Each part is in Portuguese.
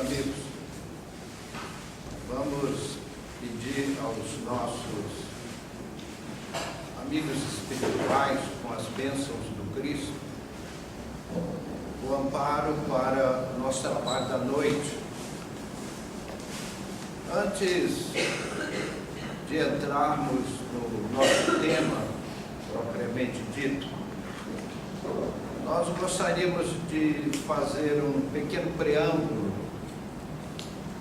amigos, vamos pedir aos nossos amigos espirituais, com as bênçãos do Cristo, o amparo para o nosso trabalho da noite. Antes de entrarmos no nosso tema propriamente dito, nós gostaríamos de fazer um pequeno preâmbulo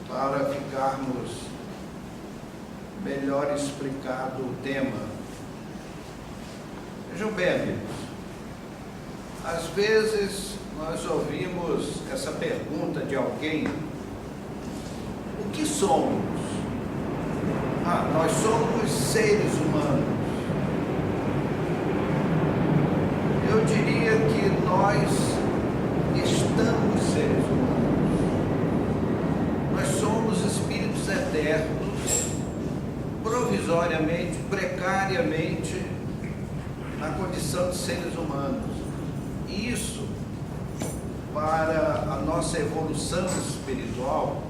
para ficarmos melhor explicado o tema. Vejam bem, amigos, às vezes nós ouvimos essa pergunta de alguém: o que somos? Nós somos seres humanos. Eu diria que nós estamos seres humanos. Nós somos espíritos eternos, provisoriamente, precariamente, na condição de seres humanos. E isso, para a nossa evolução espiritual,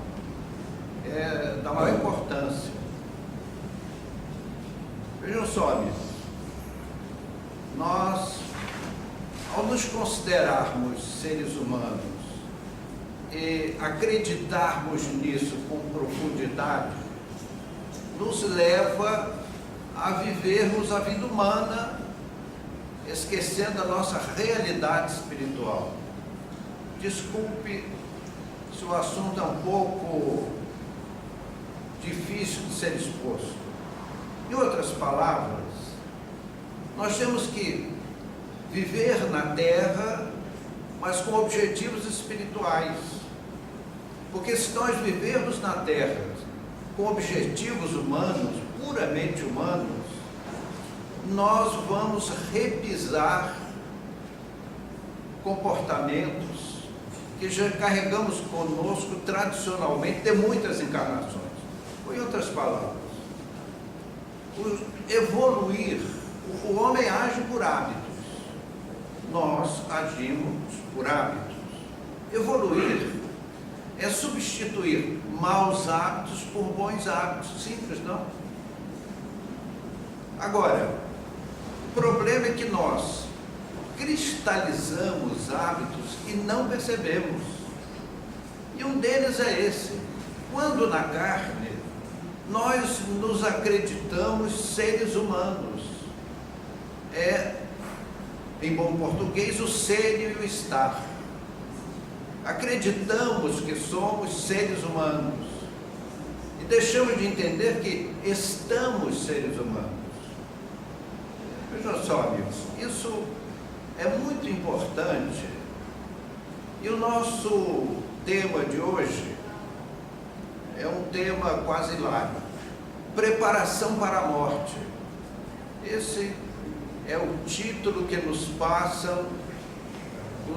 é da maior importância. Vejam só, amigos, nós, ao nos considerarmos seres humanos e acreditarmos nisso com profundidade, nos leva a vivermos a vida humana, esquecendo a nossa realidade espiritual. Desculpe se o assunto é um pouco difícil de ser exposto. Em outras palavras, nós temos que viver na Terra, mas com objetivos espirituais. Porque se nós vivermos na Terra com objetivos humanos, puramente humanos, nós vamos repisar comportamentos que já carregamos conosco tradicionalmente de muitas encarnações. Ou, em outras palavras, evoluir, o homem age por hábitos, nós agimos por hábitos. Evoluir é substituir maus hábitos por bons hábitos. Simples, não? Agora, o problema é que nós cristalizamos hábitos e não percebemos. E um deles é esse: quando na carne nós nos acreditamos seres humanos. Em bom português, o ser e o estar. Acreditamos que somos seres humanos e deixamos de entender que estamos seres humanos. Vejam só, amigos, isso é muito importante. E o nosso tema de hoje é um tema quase hilário: preparação para a morte. Esse é o título que nos passam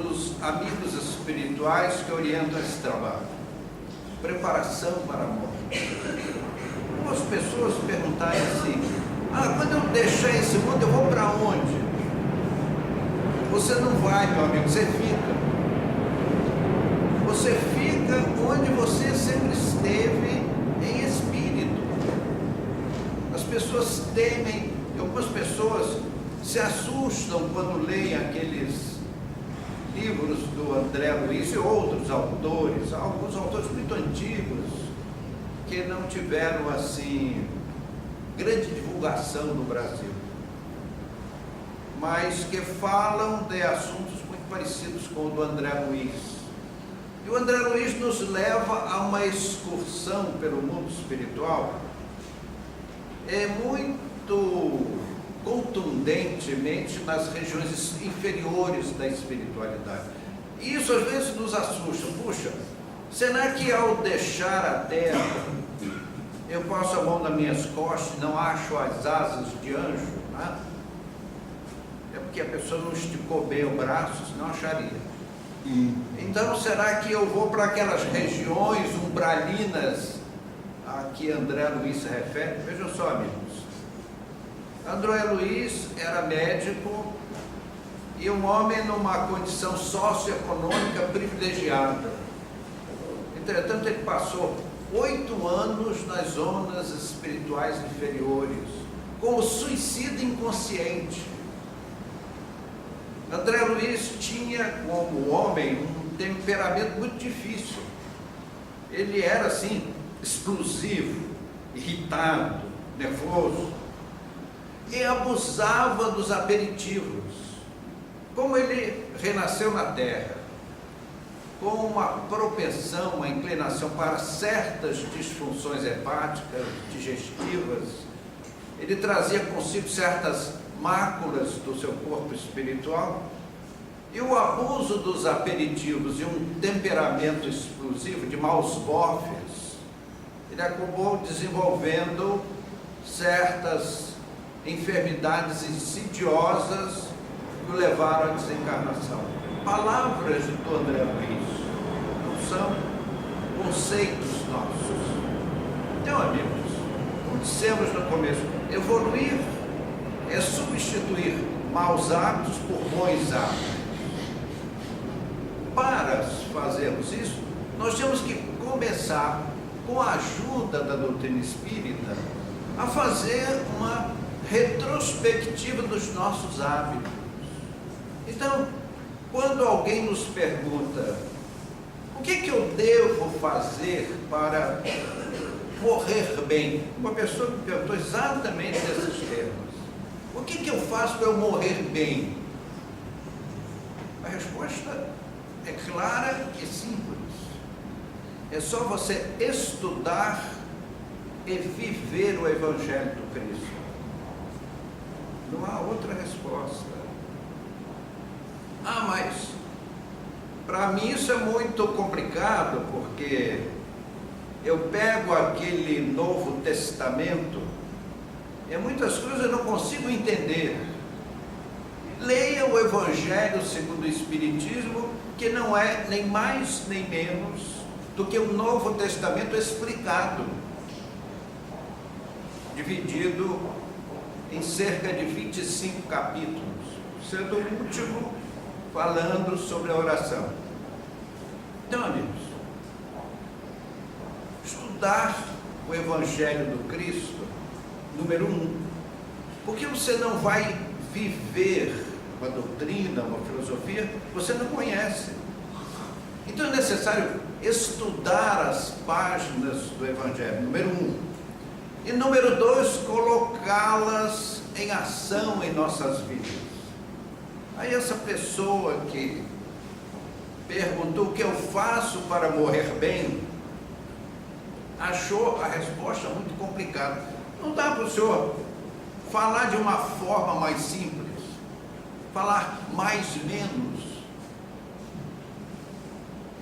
os amigos espirituais que orientam esse trabalho. Preparação para a morte. Algumas pessoas perguntarem assim: quando eu deixar esse mundo, eu vou para onde? Você não vai, meu amigo, você fica. Você fica onde você sempre esteve, em espírito. As pessoas temem, algumas pessoas se assustam quando leem aqueles livros do André Luiz e outros autores, alguns autores muito antigos, que não tiveram, assim, grande divulgação no Brasil, mas que falam de assuntos muito parecidos com o do André Luiz. E o André Luiz nos leva a uma excursão pelo mundo espiritual, muito contundentemente nas regiões inferiores da espiritualidade. E isso às vezes nos assusta. Puxa, será que ao deixar a Terra eu passo a mão nas minhas costas e não acho as asas de anjo? É porque a pessoa não esticou bem o braço, senão acharia. Então, será que eu vou para aquelas regiões umbralinas a que André Luiz se refere? Vejam só, amigos, André Luiz era médico e um homem numa condição socioeconômica privilegiada. Entretanto, ele passou 8 anos nas zonas espirituais inferiores, como suicida inconsciente. André Luiz tinha, como homem, um temperamento muito difícil. Ele era, assim, explosivo, irritado, nervoso, e abusava dos aperitivos. Como ele renasceu na terra, com uma propensão, uma inclinação para certas disfunções hepáticas, digestivas, ele trazia consigo certas máculas do seu corpo espiritual, e o abuso dos aperitivos e um temperamento explosivo, de maus bofes, ele acabou desenvolvendo certas enfermidades insidiosas que o levaram à desencarnação. Palavras do André Luiz, não são conceitos nossos. Então, amigos, como dissemos no começo, evoluir é substituir maus hábitos por bons hábitos. Para fazermos isso, nós temos que começar, com a ajuda da doutrina espírita, a fazer uma retrospectiva dos nossos hábitos. Então, quando alguém nos pergunta o que eu devo fazer para morrer bem, uma pessoa me perguntou exatamente nesses termos: o que eu faço para eu morrer bem? A resposta é clara e simples. É só você estudar e viver o Evangelho do Cristo. Não há outra resposta. Ah, mas para mim isso é muito complicado, porque eu pego aquele Novo Testamento e muitas coisas eu não consigo entender. Leia o Evangelho segundo o Espiritismo, que não é nem mais nem menos do que o Novo Testamento explicado, dividido em cerca de 25 capítulos, sendo o último falando sobre a oração. Então, amigos, estudar o Evangelho do Cristo, número 1, porque você não vai viver uma doutrina, uma filosofia, você não conhece. Então é necessário estudar as páginas do Evangelho, número 1. E número 2, colocá-las em ação em nossas vidas. Aí essa pessoa que perguntou o que eu faço para morrer bem, achou a resposta muito complicada. Não dá para o senhor falar de uma forma mais simples, falar mais menos?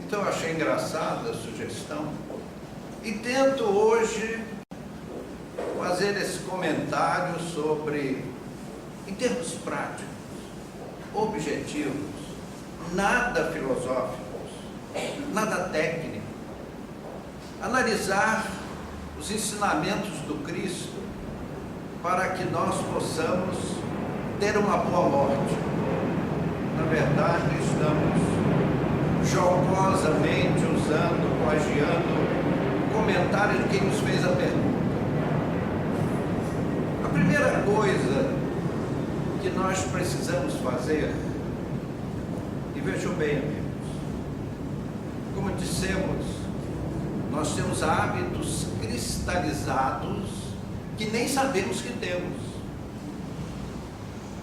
Então eu achei engraçada a sugestão e tento hoje fazer esse comentário sobre, em termos práticos, objetivos, nada filosóficos, nada técnico, analisar os ensinamentos do Cristo para que nós possamos ter uma boa morte. Na verdade, estamos jocosamente usando, plagiando o comentário de quem nos fez a pergunta. A primeira coisa que nós precisamos fazer, e vejam bem, amigos, como dissemos, nós temos hábitos cristalizados que nem sabemos que temos.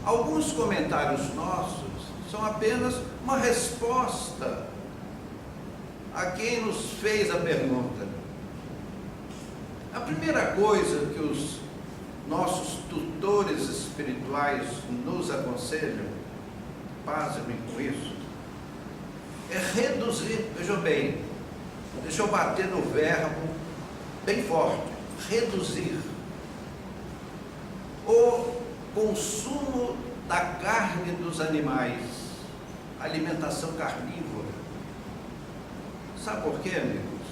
Alguns comentários nossos são apenas uma resposta a quem nos fez a pergunta. A primeira coisa que os nossos tutores espirituais nos aconselham, pasmem com isso, é reduzir, vejam bem, deixa eu bater no verbo bem forte, reduzir o consumo da carne dos animais, alimentação carnívora. Sabe por quê, amigos?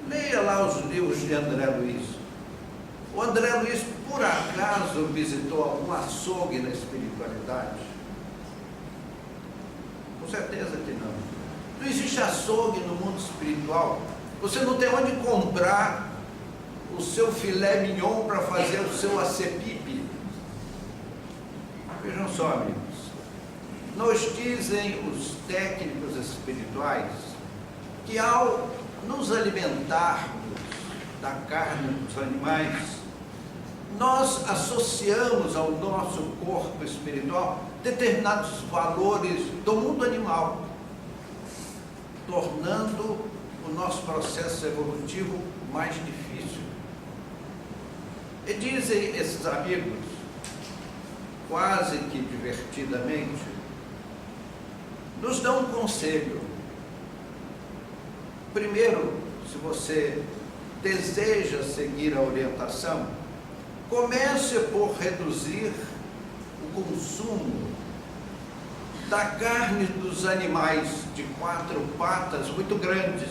Leia lá os livros de André Luiz. O André Luiz, por acaso, visitou algum açougue na espiritualidade? Com certeza que não. Não existe açougue no mundo espiritual. Você não tem onde comprar o seu filé mignon para fazer o seu acepipe. Vejam só, amigos. Nos dizem os técnicos espirituais que ao nos alimentarmos da carne dos animais, nós associamos ao nosso corpo espiritual determinados valores do mundo animal, tornando o nosso processo evolutivo mais difícil. E dizem esses amigos, quase que divertidamente, nos dão um conselho. Primeiro, se você deseja seguir a orientação, comece por reduzir o consumo da carne dos animais de 4 patas muito grandes.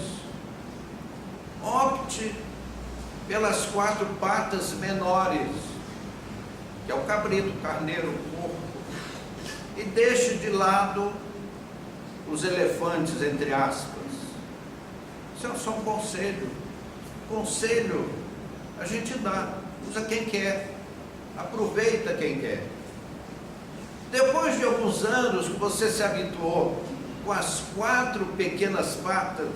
Opte pelas 4 patas menores, que é o cabrito, o carneiro, o porco, e deixe de lado os elefantes, entre aspas. Isso é só um conselho. Conselho a gente dá, usa quem quer, aproveita quem quer. Depois de alguns anos que você se habituou com as 4 pequenas patas,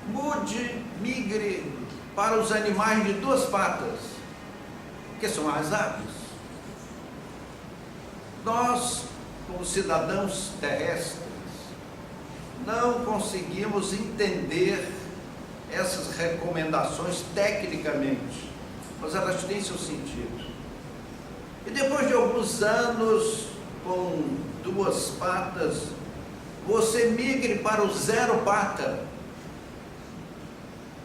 mude, migre para os animais de 2 patas, que são as aves. Nós, como cidadãos terrestres, não conseguimos entender essas recomendações tecnicamente, mas elas têm seu sentido. E depois de alguns anos com 2 patas, você migre para o 0 pata.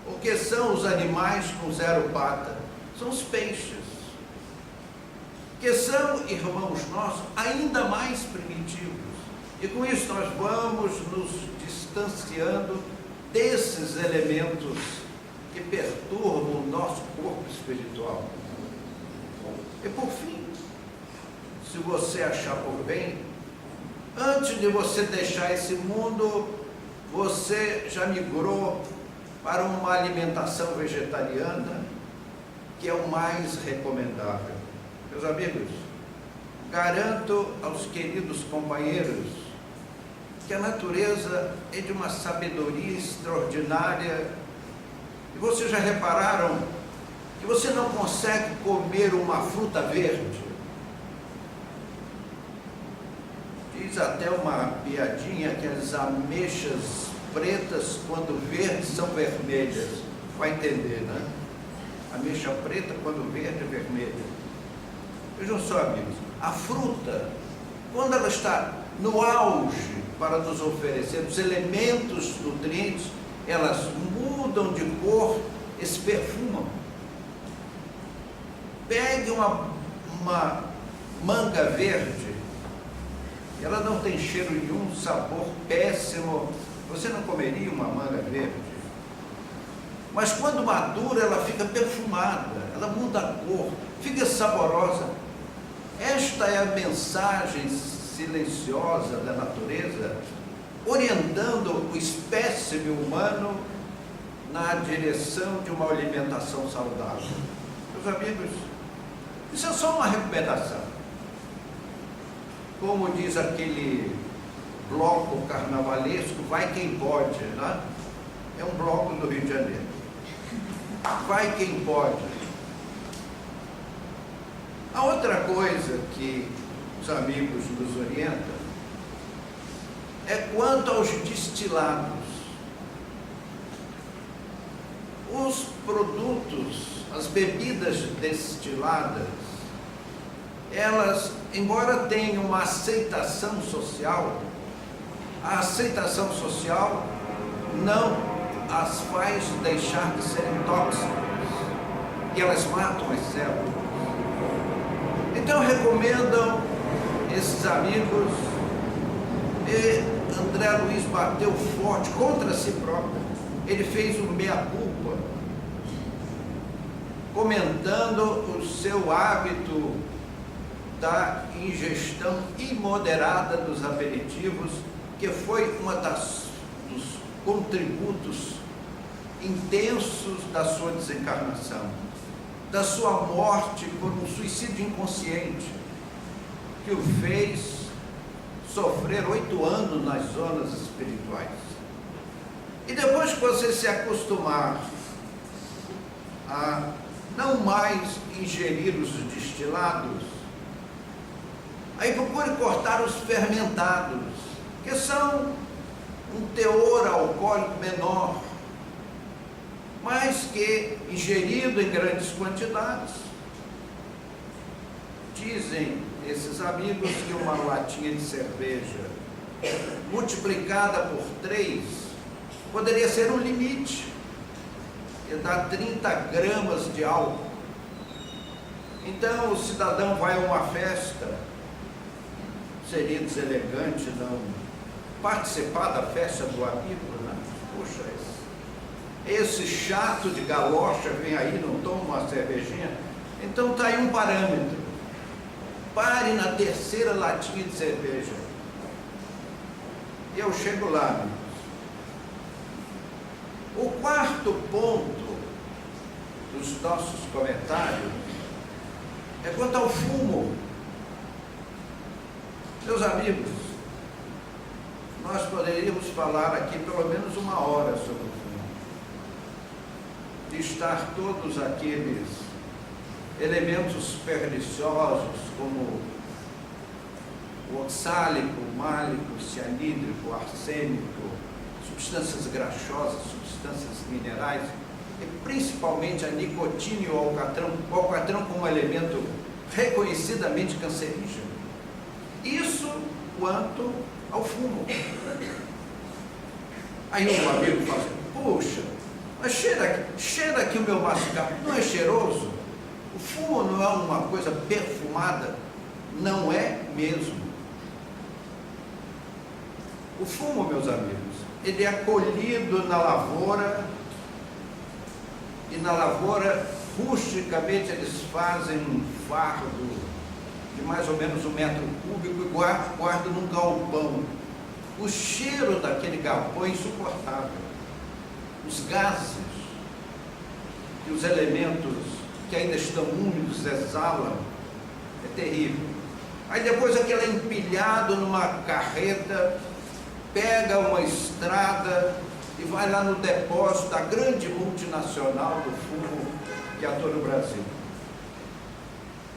O que são os animais com 0 pata? São os peixes, que são, irmãos nossos, ainda mais primitivos. E com isso nós vamos nos distanciando desses elementos que perturbam o nosso corpo espiritual. E por fim, se você achar por bem, antes de você deixar esse mundo, você já migrou para uma alimentação vegetariana, que é o mais recomendável. Meus amigos, garanto aos queridos companheiros que a natureza é de uma sabedoria extraordinária. E vocês já repararam que você não consegue comer uma fruta verde? Diz até uma piadinha que as ameixas pretas, quando verdes, são vermelhas. Vai entender, né? Ameixa preta, quando verde, é vermelha. Vejam só, amigos, a fruta, quando ela está no auge para nos oferecer os elementos nutrientes, elas mudam de cor e se perfumam. Pegue uma manga verde, ela não tem cheiro nenhum, sabor péssimo. Você não comeria uma manga verde? Mas quando madura, ela fica perfumada, ela muda a cor, fica saborosa. Esta é a mensagem silenciosa da natureza, orientando o espécime humano na direção de uma alimentação saudável. Meus amigos, isso é só uma recomendação. Como diz aquele bloco carnavalesco, vai quem pode, né? É um bloco do Rio de Janeiro. Vai quem pode. A outra coisa que os amigos nos orientam é quanto aos destilados. Os produtos, as bebidas destiladas, elas, embora tenham uma aceitação social, a aceitação social não as faz deixar de serem tóxicas, e elas matam as células. Então recomendam esses amigos, e André Luiz bateu forte contra si próprio. Ele fez um meia-culpa, comentando o seu hábito da ingestão imoderada dos aperitivos, que foi dos contributos intensos da sua desencarnação, da sua morte por um suicídio inconsciente, que o fez sofrer 8 anos nas zonas espirituais. E depois que você se acostumar a não mais ingerir os destilados, aí procure cortar os fermentados, que são um teor alcoólico menor, mas que, ingerido em grandes quantidades, dizem esses amigos que uma latinha de cerveja multiplicada por 3 poderia ser um limite, e dá 30 gramas de álcool. Então o cidadão vai a uma festa, seria deselegante não participar da festa do amigo, né? Poxa, esse chato de galocha vem aí, não toma uma cervejinha. Então está aí um parâmetro. Pare na 3ª latinha de cerveja. E eu chego lá, amigos. O 4º ponto dos nossos comentários é quanto ao fumo. Meus amigos, nós poderíamos falar aqui pelo menos 1 hora sobre o fumo. Listar todos aqueles elementos perniciosos, como o oxálico, o málico, o cianídrico, o arsênico, substâncias graxosas, substâncias minerais, e principalmente a nicotina e o alcatrão como elemento reconhecidamente cancerígeno. Isso quanto ao fumo. Aí um amigo fala assim: puxa, mas cheira aqui o meu maciço, não é cheiroso? O fumo não é uma coisa perfumada? Não é mesmo. O fumo, meus amigos, ele é colhido na lavoura, e na lavoura, rusticamente, eles fazem um fardo de mais ou menos 1 metro cúbico e guardam num galpão. O cheiro daquele galpão é insuportável. Os gases e os elementos que ainda estão úmidos exalam, é terrível. Aí depois aquele é empilhado numa carreta, pega uma estrada e vai lá no depósito da grande multinacional do fumo que atua no Brasil.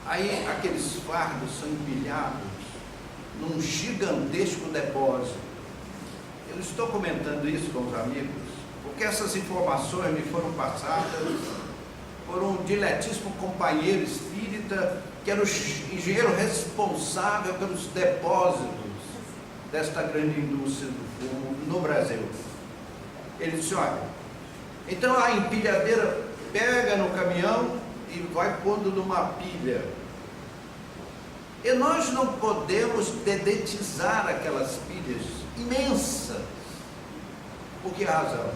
Aí aqueles fardos são empilhados num gigantesco depósito. Eu estou comentando isso com os amigos, porque essas informações me foram passadas por um diletíssimo companheiro espírita, que era o engenheiro responsável pelos depósitos desta grande indústria do fumo no Brasil. Ele disse: olha, então a empilhadeira pega no caminhão e vai pondo numa pilha. E nós não podemos dedetizar aquelas pilhas imensas. Por que razão?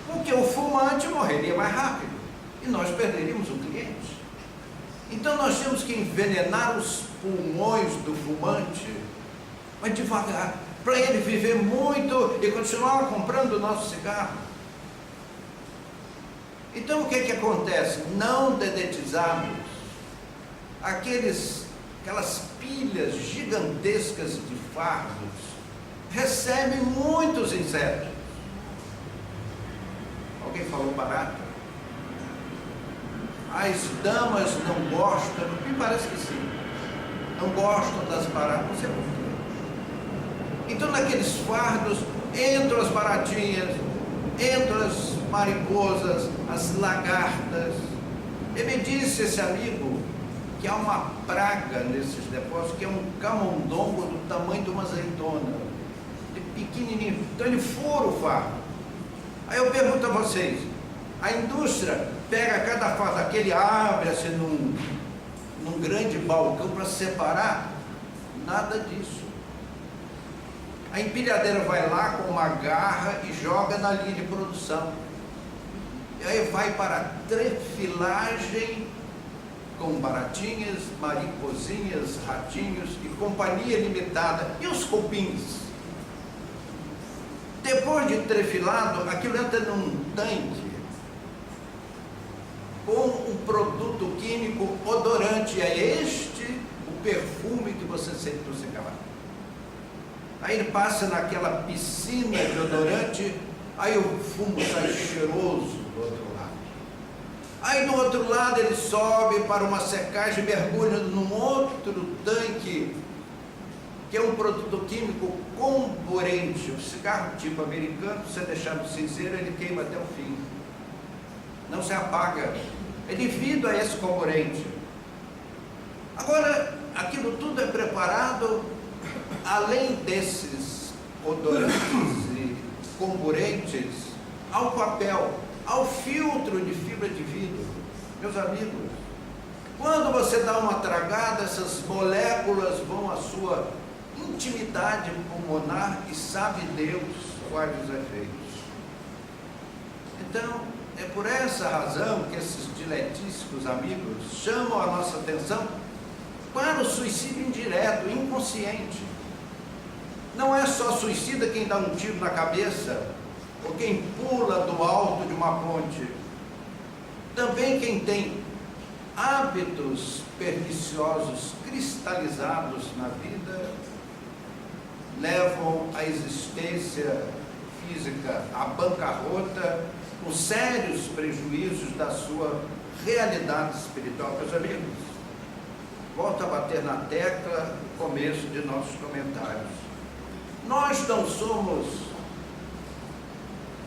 Porque o fumante morreria mais rápido e nós perderíamos o cliente. Então nós temos que envenenar os pulmões do fumante, mas devagar, para ele viver muito e continuar comprando o nosso cigarro. Então o que acontece? Não dedetizamos aquelas pilhas gigantescas de fardos, recebem muitos insetos. Alguém falou barata? As damas não gostam, me parece que sim, não gostam das baratas, não sei por quê. Então naqueles fardos entram as baratinhas, entram as mariposas, as lagartas. E me disse esse amigo que há uma praga nesses depósitos, que é um camundongo do tamanho de uma azeitona, de pequenininho. Então ele fura o fardo. Aí eu pergunto a vocês: a indústria pega cada fardo daquele, abre assim num grande balcão para separar? Nada disso. A empilhadeira vai lá com uma garra e joga na linha de produção. E aí vai para a trefilagem com baratinhas, mariposinhas, ratinhos e companhia limitada. E os cupins? Depois de trefilado, aquilo entra num tanque com um produto químico odorante. É este o perfume que você sente no cigarro. Aí ele passa naquela piscina de odorante, aí o fumo sai cheiroso do outro lado. Aí do outro lado ele sobe para uma secagem e mergulha num outro tanque, que é um produto químico comburente. O cigarro tipo americano, se você deixar no cinzeiro, ele queima até o fim. Não se apaga. É devido a esse comburente. Agora, aquilo tudo é preparado, além desses odorantes e comburentes, ao papel, ao filtro de fibra de vidro. Meus amigos, quando você dá uma tragada, essas moléculas vão à sua intimidade pulmonar e sabe Deus quais os efeitos. Então, é por essa razão que esses diletísticos amigos chamam a nossa atenção para o suicídio indireto, inconsciente. Não é só suicida quem dá um tiro na cabeça ou quem pula do alto de uma ponte. Também quem tem hábitos perniciosos cristalizados na vida levam a existência física à bancarrota, com sérios prejuízos da sua realidade espiritual. Meus amigos, volto a bater na tecla no começo de nossos comentários. Nós não somos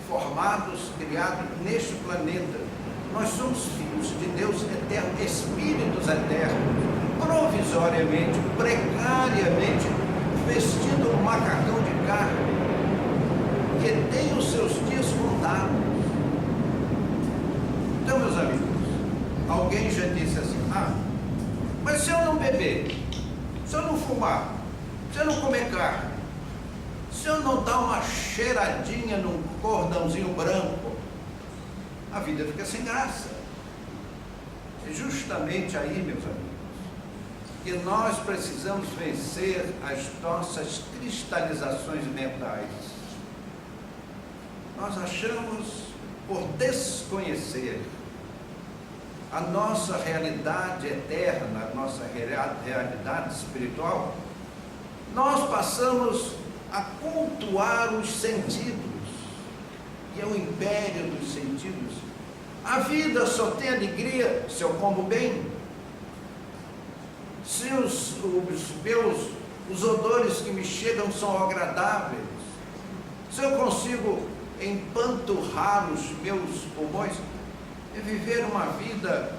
formados, criados neste planeta. Nós somos filhos de Deus eterno, espíritos eternos, provisoriamente, precariamente, vestindo um macacão de carne, que tem os seus dias contados. Então, meus amigos, alguém já disse assim: mas se eu não beber, se eu não fumar, se eu não comer carne, se eu não dar uma cheiradinha num cordãozinho branco, a vida fica sem graça. É justamente aí, meus amigos, que nós precisamos vencer as nossas cristalizações mentais. Nós achamos, por desconhecer a nossa realidade eterna, a nossa realidade espiritual, nós passamos a cultuar os sentidos, e é o império dos sentidos. A vida só tem alegria se eu como bem, se os odores que me chegam são agradáveis, se eu consigo empanturrar os meus pulmões e viver uma vida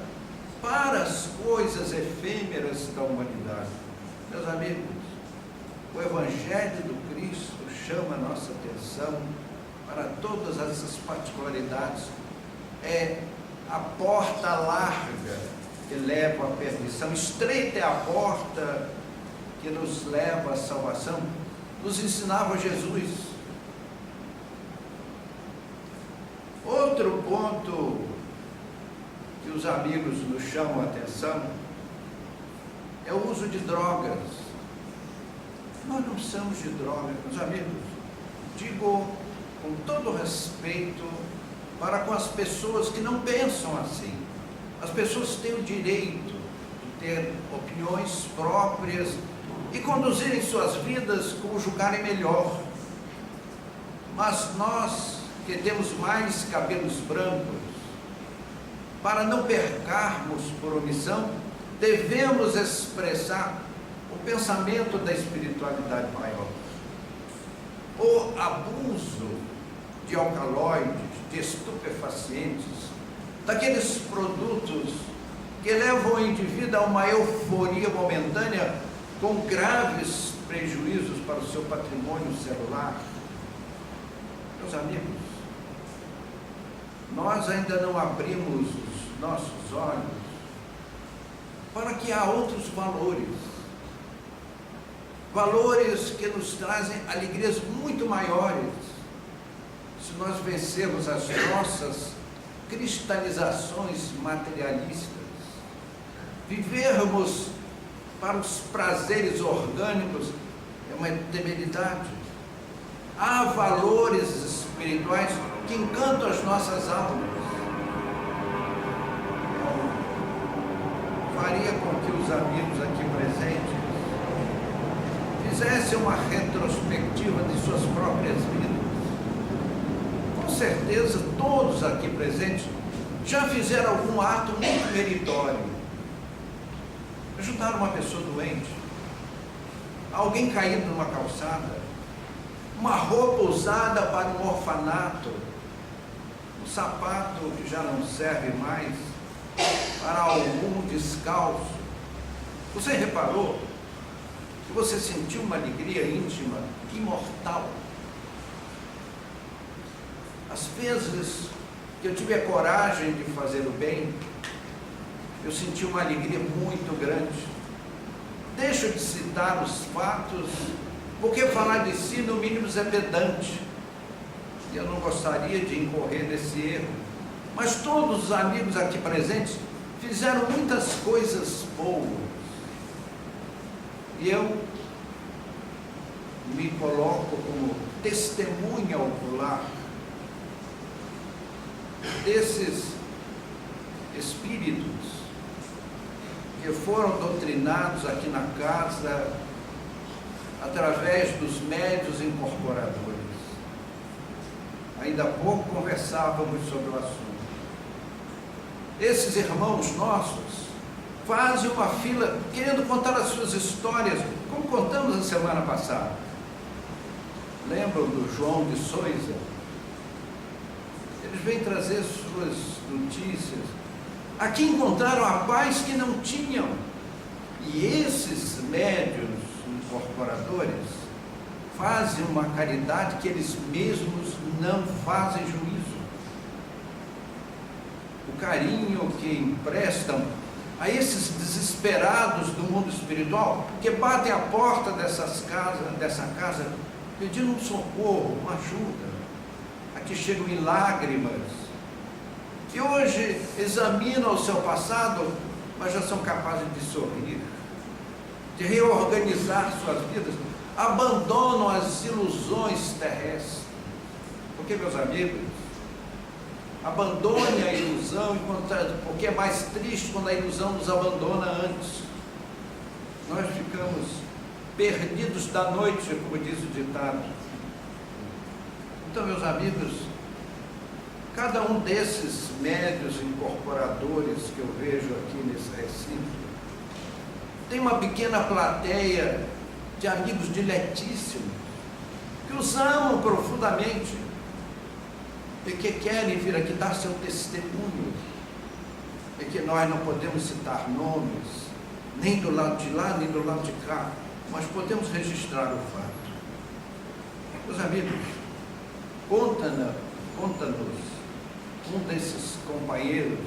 para as coisas efêmeras da humanidade. Meus amigos, o Evangelho do Cristo chama a nossa atenção para todas essas particularidades. É a porta larga que leva à perdição, estreita é a porta que nos leva à salvação, nos ensinava Jesus. Outro ponto que os amigos nos chamam a atenção é o uso de drogas. Nós não somos de drogas, meus amigos. Digo com todo respeito para com as pessoas que não pensam assim. As pessoas têm o direito de ter opiniões próprias e conduzirem suas vidas como julgarem melhor. Mas nós que temos mais cabelos brancos, para não pecarmos por omissão, devemos expressar o pensamento da espiritualidade maior. O abuso de alcaloides, de estupefacientes, daqueles produtos que levam o indivíduo a uma euforia momentânea com graves prejuízos para o seu patrimônio celular. Meus amigos, nós ainda não abrimos os nossos olhos para que há outros valores que nos trazem alegrias muito maiores, se nós vencermos as nossas cristalizações materialistas, vivermos para os prazeres orgânicos, é uma temeridade. Há valores espirituais que encantam as nossas almas. Faria com que os amigos aqui presentes fizessem uma retrospectiva de suas próprias vidas. Com certeza, todos aqui presentes já fizeram algum ato muito meritório. Ajudaram uma pessoa doente, alguém caído numa calçada, uma roupa usada para um orfanato, um sapato que já não serve mais para algum descalço. Você reparou que você sentiu uma alegria íntima, imortal? Às vezes que eu tive a coragem de fazer o bem, eu senti uma alegria muito grande. Deixo de citar os fatos, porque falar de si no mínimo é pedante, e eu não gostaria de incorrer nesse erro. Mas todos os amigos aqui presentes fizeram muitas coisas boas, e eu me coloco como testemunha ocular desses espíritos que foram doutrinados aqui na casa através dos médiuns incorporadores. Ainda há pouco conversávamos sobre o assunto. Esses irmãos nossos fazem uma fila querendo contar as suas histórias, como contamos a semana passada. Lembram do João de Souza? Eles vêm trazer suas notícias. Aqui encontraram a paz que não tinham. E esses médiuns incorporadores fazem uma caridade que eles mesmos não fazem juízo. O carinho que emprestam a esses desesperados do mundo espiritual, que batem a porta dessa casa, pedindo um socorro, uma ajuda, aqui chegam em lágrimas, que hoje examinam o seu passado, mas já são capazes de sorrir, de reorganizar suas vidas, abandonam as ilusões terrestres. Porque, meus amigos, abandone a ilusão, porque é mais triste quando a ilusão nos abandona antes. Nós ficamos perdidos da noite, como diz o ditado. Então, meus amigos, cada um desses médiuns incorporadores que eu vejo aqui nesse recinto tem uma pequena plateia de amigos diletíssimos que os amam profundamente e que querem vir aqui dar seu testemunho, e que nós não podemos citar nomes, nem do lado de lá, nem do lado de cá, mas podemos registrar o fato. Meus amigos, conta-nos um desses companheiros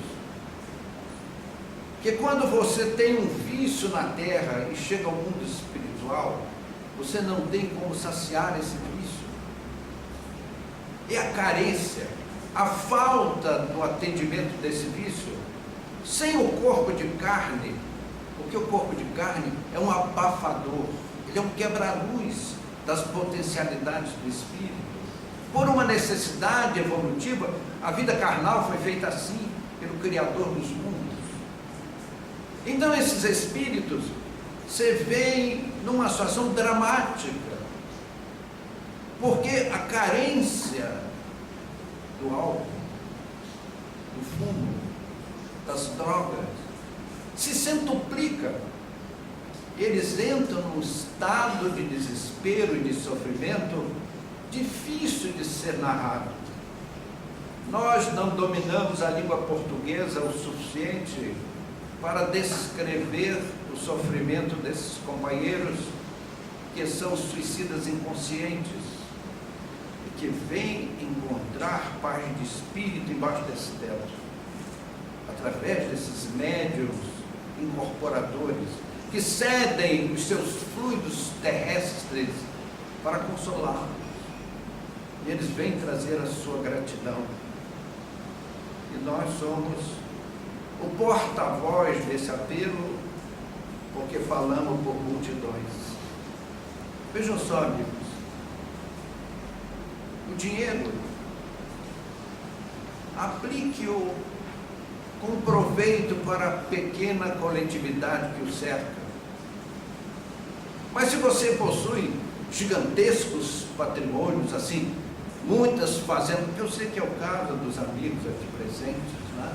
que quando você tem um vício na terra e chega ao mundo espiritual, você não tem como saciar esse vício. E a carência, a falta do atendimento desse vício, sem o corpo de carne, porque o corpo de carne é um abafador, ele é um quebra-luz das potencialidades do espírito. Por uma necessidade evolutiva, a vida carnal foi feita assim, pelo Criador dos mundos. Então esses espíritos se veem numa situação dramática, porque a carência do álcool, do fumo, das drogas, se centuplica. Eles entram num estado de desespero e de sofrimento difícil de ser narrado. Nós não dominamos a língua portuguesa o suficiente para descrever o sofrimento desses companheiros que são suicidas inconscientes e que vêm encontrar paz de espírito embaixo desse teto, através desses médiuns incorporadores que cedem os seus fluidos terrestres para consolá-los. E eles vêm trazer a sua gratidão. E nós somos o porta-voz desse apelo, porque falamos por multidões. Vejam só, amigos, o dinheiro, aplique-o com proveito para a pequena coletividade que o cerca. Mas se você possui gigantescos patrimônios, assim, muitas fazendas, porque eu sei que é o caso dos amigos aqui presentes, né?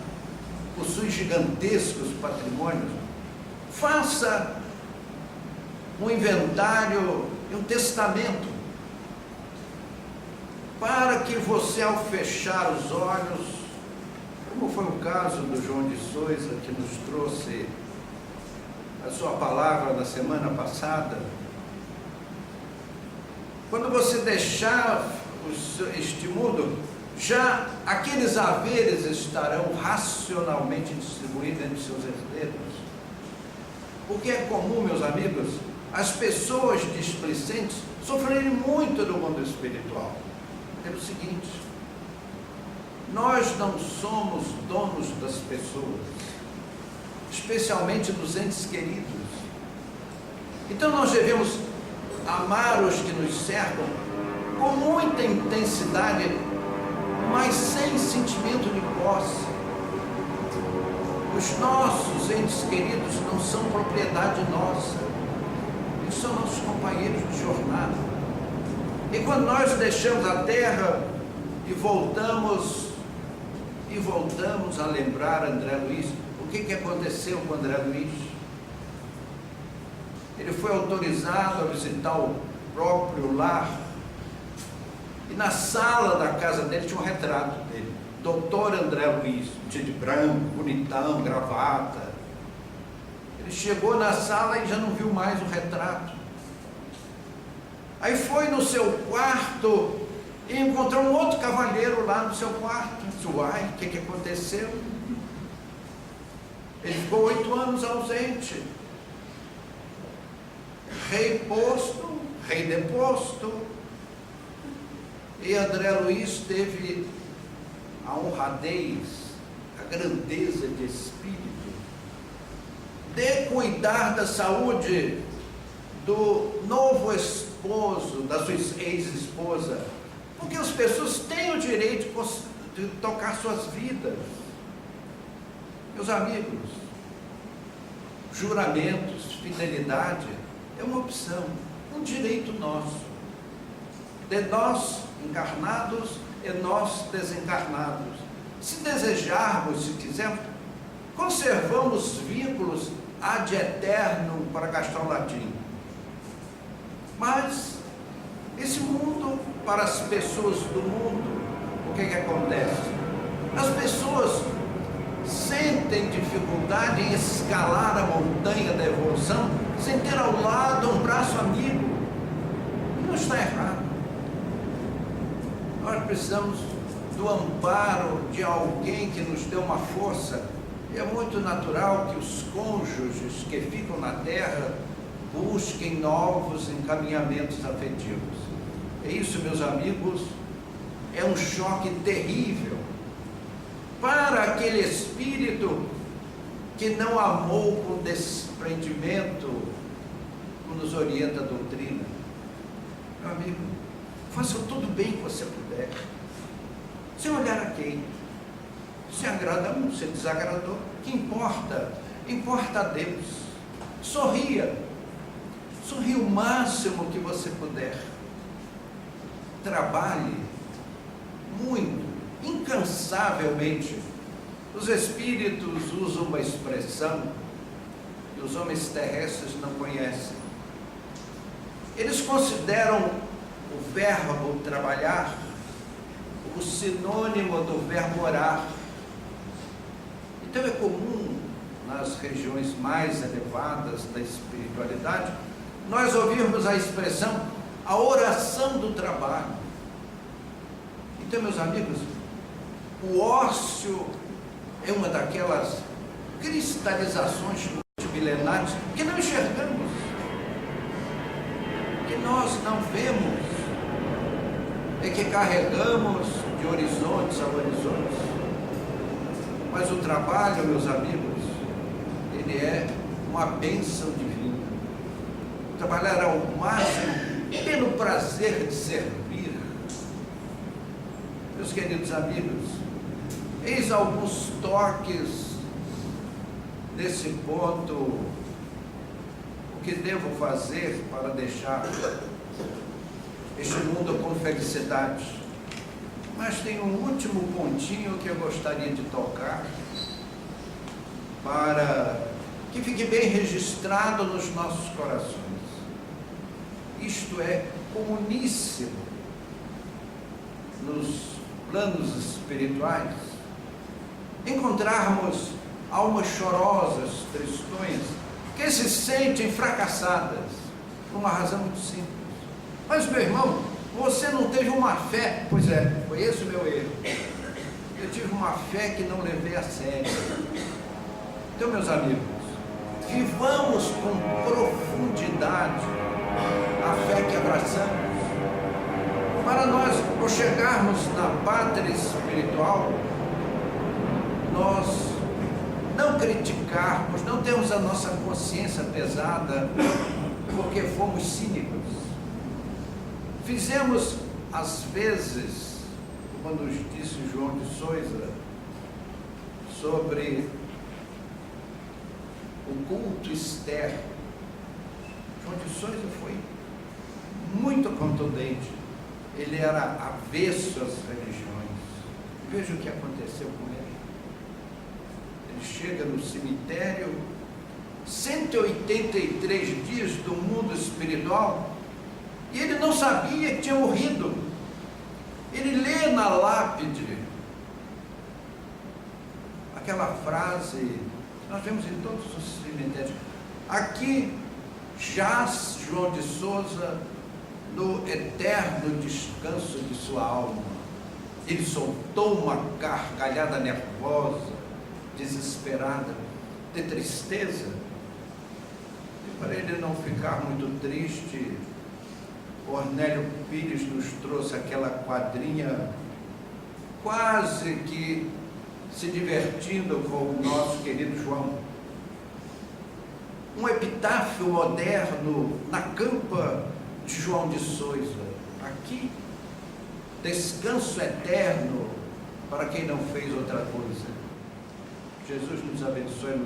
Possui gigantescos patrimônios, faça um inventário e um testamento, para que você, ao fechar os olhos, como foi o caso do João de Souza, que nos trouxe a sua palavra na semana passada, quando você deixar este mundo, já aqueles haveres estarão racionalmente distribuídos entre seus herdeiros. Porque é comum, meus amigos, as pessoas displicentes sofrerem muito do mundo espiritual. Pelo seguinte: nós não somos donos das pessoas, especialmente dos entes queridos. Então nós devemos amar os que nos cercam com muita intensidade, mas sem sentimento de posse. Os nossos entes queridos não são propriedade nossa, eles são nossos companheiros de jornada. E quando nós deixamos a terra e voltamos a lembrar André Luiz, o que aconteceu com André Luiz? Ele foi autorizado a visitar o próprio lar, e na sala da casa dele tinha um retrato dele, Doutor André Luiz, de branco, bonitão, gravata. Ele chegou na sala e já não viu mais o retrato. Aí foi no seu quarto e encontrou um outro cavalheiro lá no seu quarto. Disse: uai, o que aconteceu? Ele ficou 8 anos ausente. Rei posto, rei deposto. E André Luiz teve a honradez, a grandeza de espírito de cuidar da saúde do novo esposo, da sua ex-esposa, porque as pessoas têm o direito de tocar suas vidas. Meus amigos, juramentos, fidelidade é uma opção, um direito nosso, de nós encarnados e nós desencarnados. Se desejarmos, se quisermos, conservamos vínculos ad eternum, para gastar o latim. Mas esse mundo, para as pessoas do mundo, o que acontece? As pessoas sentem dificuldade em escalar a montanha da evolução sem ter ao lado um braço amigo. Não está errado. Nós precisamos do amparo de alguém que nos dê uma força. É muito natural que os cônjuges que ficam na terra busquem novos encaminhamentos afetivos. É isso, meus amigos, é um choque terrível para aquele espírito que não amou com desprendimento, como nos orienta a doutrina. Meu amigo, faça tudo bem que você puder, sem olhar a quem. Se agrada um, se desagradou, que importa? Importa a Deus. Sorria o máximo que você puder. Trabalhe muito, incansavelmente. Os espíritos usam uma expressão que os homens terrestres não conhecem. Eles consideram o verbo trabalhar o sinônimo do verbo orar. Então é comum, nas regiões mais elevadas da espiritualidade, nós ouvirmos a expressão a oração do trabalho. Então, meus amigos, o ócio é uma daquelas cristalizações multimilenares que não enxergamos, que nós não vemos, é que carregamos de horizontes a horizontes. Mas o trabalho, meus amigos, ele é uma bênção divina. Trabalhar ao máximo pelo prazer de servir, Meus queridos amigos, eis alguns toques nesse ponto, o que devo fazer para deixar este mundo com felicidade. Mas tem um último pontinho que eu gostaria de tocar, para que fique bem registrado nos nossos corações. Isto é comuníssimo nos planos espirituais, encontrarmos almas chorosas, tristonhas, que se sentem fracassadas, por uma razão muito simples. Mas, meu irmão, você não teve uma fé. Pois é, foi esse o meu erro. Eu tive uma fé que não levei a sério. Então, meus amigos, vivamos com profundidade a fé que abraçamos, para nós, ao chegarmos na pátria espiritual, nós não criticarmos, não termos a nossa consciência pesada, porque fomos cínicos. Fizemos, às vezes, como nos disse João de Souza, sobre o culto externo. João de Souza foi muito contundente. Ele era avesso às religiões. Veja o que aconteceu com ele. Ele chega no cemitério, 183 dias do mundo espiritual, e ele não sabia que tinha morrido. Ele lê na lápide aquela frase que nós vemos em todos os cemitérios: aqui jaz João de Souza no eterno descanso de sua alma. Ele soltou uma gargalhada nervosa, desesperada, de tristeza, e para ele não ficar muito triste, Cornélio Pires nos trouxe aquela quadrinha, quase que se divertindo com o nosso querido João. Um epitáfio moderno na campa de João de Souza. Aqui, descanso eterno para quem não fez outra coisa. Jesus nos abençoe.